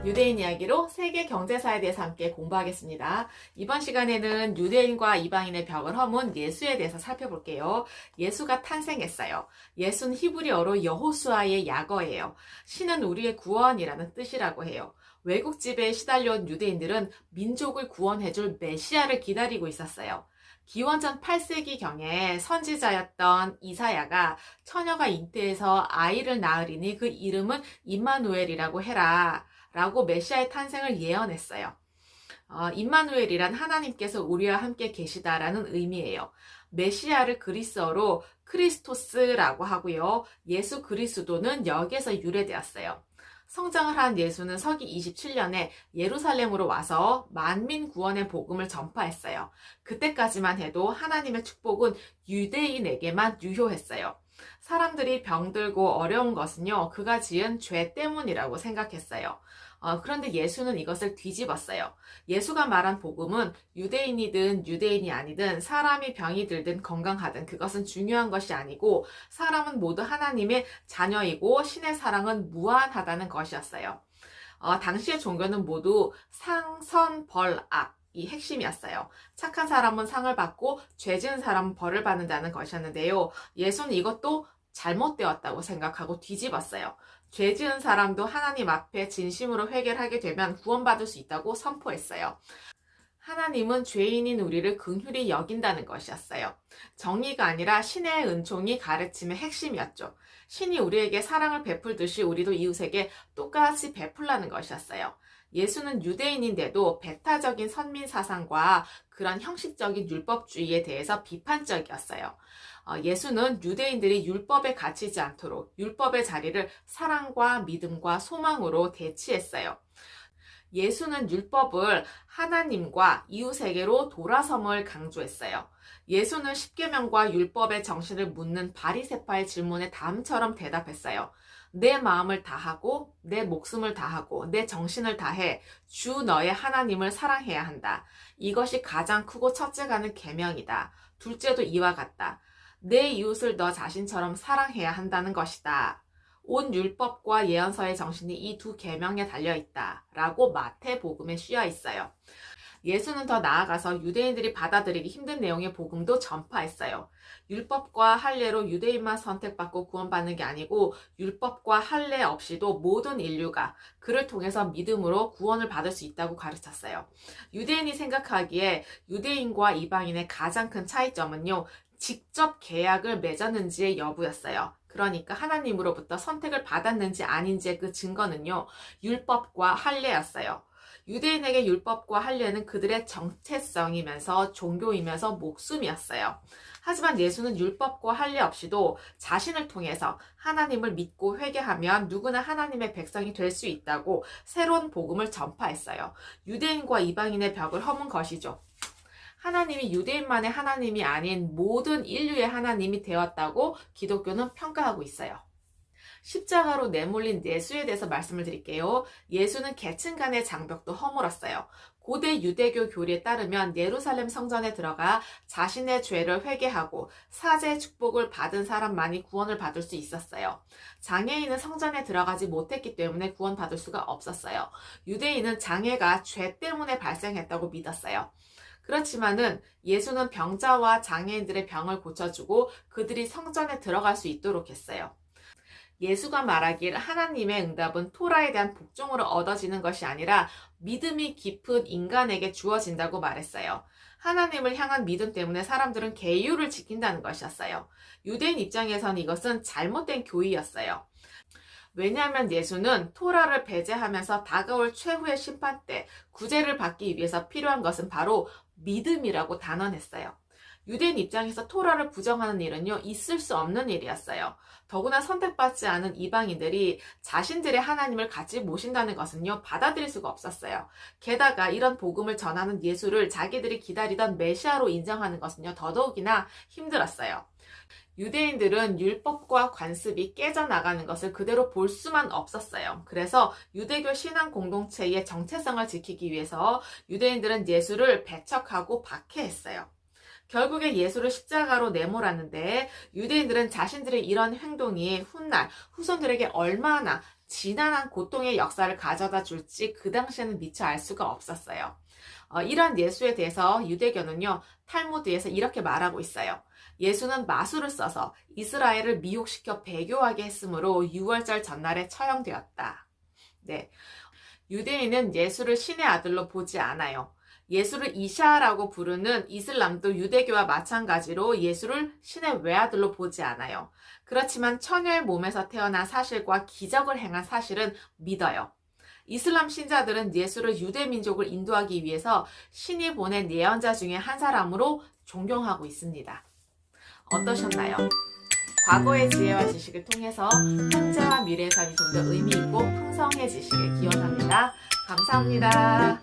유대인 이야기로 세계 경제사에 대해서 함께 공부하겠습니다. 이번 시간에는 유대인과 이방인의 벽을 허문 예수에 대해서 살펴볼게요. 예수가 탄생했어요. 예수는 히브리어로 여호수아의 약어예요. 신은 우리의 구원이라는 뜻이라고 해요. 외국 지배에 시달려온 유대인들은 민족을 구원해줄 메시아를 기다리고 있었어요. 기원전 8세기경에 선지자였던 이사야가 처녀가 잉태해서 아이를 낳으리니 그 이름은 임마누엘이라고 해라 라고 메시아의 탄생을 예언했어요. 임마누엘이란 하나님께서 우리와 함께 계시다라는 의미예요. 메시아를 그리스어로 크리스토스라고 하고요. 예수 그리스도는 여기에서 유래되었어요. 성장을 한 예수는 서기 27년에 예루살렘으로 와서 만민 구원의 복음을 전파했어요. 그때까지만 해도 하나님의 축복은 유대인에게만 유효했어요. 사람들이 병들고 어려운 것은요, 그가 지은 죄 때문이라고 생각했어요. 그런데 예수는 이것을 뒤집었어요. 예수가 말한 복음은 유대인이든 유대인이 아니든 사람이 병이 들든 건강하든 그것은 중요한 것이 아니고 사람은 모두 하나님의 자녀이고 신의 사랑은 무한하다는 것이었어요. 당시의 종교는 모두 상, 선, 벌, 악 이 핵심이었어요. 착한 사람은 상을 받고 죄 지은 사람은 벌을 받는다는 것이었는데요. 예수는 이것도 잘못되었다고 생각하고 뒤집었어요. 죄 지은 사람도 하나님 앞에 진심으로 회개를 하게 되면 구원받을 수 있다고 선포했어요. 하나님은 죄인인 우리를 긍휼히 여긴다는 것이었어요. 정의가 아니라 신의 은총이 가르침의 핵심이었죠. 신이 우리에게 사랑을 베풀듯이 우리도 이웃에게 똑같이 베풀라는 것이었어요. 예수는 유대인인데도 배타적인 선민 사상과 그런 형식적인 율법주의에 대해서 비판적이었어요. 예수는 유대인들이 율법에 갇히지 않도록 율법의 자리를 사랑과 믿음과 소망으로 대치했어요. 예수는 율법을 하나님과 이웃에게로 돌아섬을 강조했어요. 예수는 십계명과 율법의 정신을 묻는 바리새파의 질문에 다음처럼 대답했어요. 내 마음을 다하고 내 목숨을 다하고 내 정신을 다해 주 너의 하나님을 사랑해야 한다. 이것이 가장 크고 첫째가는 계명이다. 둘째도 이와 같다. 내 이웃을 너 자신처럼 사랑해야 한다는 것이다. 온 율법과 예언서의 정신이 이 두 계명에 달려있다 라고 마태복음에 씌어 있어요. 예수는 더 나아가서 유대인들이 받아들이기 힘든 내용의 복음도 전파했어요. 율법과 할례로 유대인만 선택받고 구원받는 게 아니고 율법과 할례 없이도 모든 인류가 그를 통해서 믿음으로 구원을 받을 수 있다고 가르쳤어요. 유대인이 생각하기에 유대인과 이방인의 가장 큰 차이점은요, 직접 계약을 맺었는지의 여부였어요. 그러니까 하나님으로부터 선택을 받았는지 아닌지의 그 증거는요, 율법과 할례였어요. 유대인에게 율법과 할례는 그들의 정체성이면서 종교이면서 목숨이었어요. 하지만 예수는 율법과 할례 없이도 자신을 통해서 하나님을 믿고 회개하면 누구나 하나님의 백성이 될 수 있다고 새로운 복음을 전파했어요. 유대인과 이방인의 벽을 허문 것이죠. 하나님이 유대인만의 하나님이 아닌 모든 인류의 하나님이 되었다고 기독교는 평가하고 있어요. 십자가로 내몰린 예수에 대해서 말씀을 드릴게요. 예수는 계층 간의 장벽도 허물었어요. 고대 유대교 교리에 따르면 예루살렘 성전에 들어가 자신의 죄를 회개하고 사죄의 축복을 받은 사람만이 구원을 받을 수 있었어요. 장애인은 성전에 들어가지 못했기 때문에 구원받을 수가 없었어요. 유대인은 장애가 죄 때문에 발생했다고 믿었어요. 그렇지만은 예수는 병자와 장애인들의 병을 고쳐주고 그들이 성전에 들어갈 수 있도록 했어요. 예수가 말하길 하나님의 응답은 토라에 대한 복종으로 얻어지는 것이 아니라 믿음이 깊은 인간에게 주어진다고 말했어요. 하나님을 향한 믿음 때문에 사람들은 계율을 지킨다는 것이었어요. 유대인 입장에서는 이것은 잘못된 교의였어요. 왜냐하면 예수는 토라를 배제하면서 다가올 최후의 심판 때 구제를 받기 위해서 필요한 것은 바로 믿음이라고 단언했어요. 유대인 입장에서 토라를 부정하는 일은요, 있을 수 없는 일이었어요. 더구나 선택받지 않은 이방인들이 자신들의 하나님을 같이 모신다는 것은요, 받아들일 수가 없었어요. 게다가 이런 복음을 전하는 예수를 자기들이 기다리던 메시아로 인정하는 것은요, 더더욱이나 힘들었어요. 유대인들은 율법과 관습이 깨져나가는 것을 그대로 볼 수만 없었어요. 그래서 유대교 신앙 공동체의 정체성을 지키기 위해서 유대인들은 예수를 배척하고 박해했어요. 결국에 예수를 십자가로 내몰았는데 유대인들은 자신들의 이런 행동이 훗날 후손들에게 얼마나 지난한 고통의 역사를 가져다 줄지 그 당시에는 미처 알 수가 없었어요. 이런 예수에 대해서 유대교는요, 탈무드에서 이렇게 말하고 있어요. 예수는 마술을 써서 이스라엘을 미혹시켜 배교하게 했으므로 6월절 전날에 처형되었다. 네. 유대인은 예수를 신의 아들로 보지 않아요. 예수를 이샤라고 부르는 이슬람도 유대교와 마찬가지로 예수를 신의 외아들로 보지 않아요. 그렇지만 처녀의 몸에서 태어난 사실과 기적을 행한 사실은 믿어요. 이슬람 신자들은 예수를 유대 민족을 인도하기 위해서 신이 보낸 예언자 중에 한 사람으로 존경하고 있습니다. 어떠셨나요? 과거의 지혜와 지식을 통해서 현재와 미래의 삶이 좀 더 의미 있고 풍성해지시길 기원합니다. 감사합니다.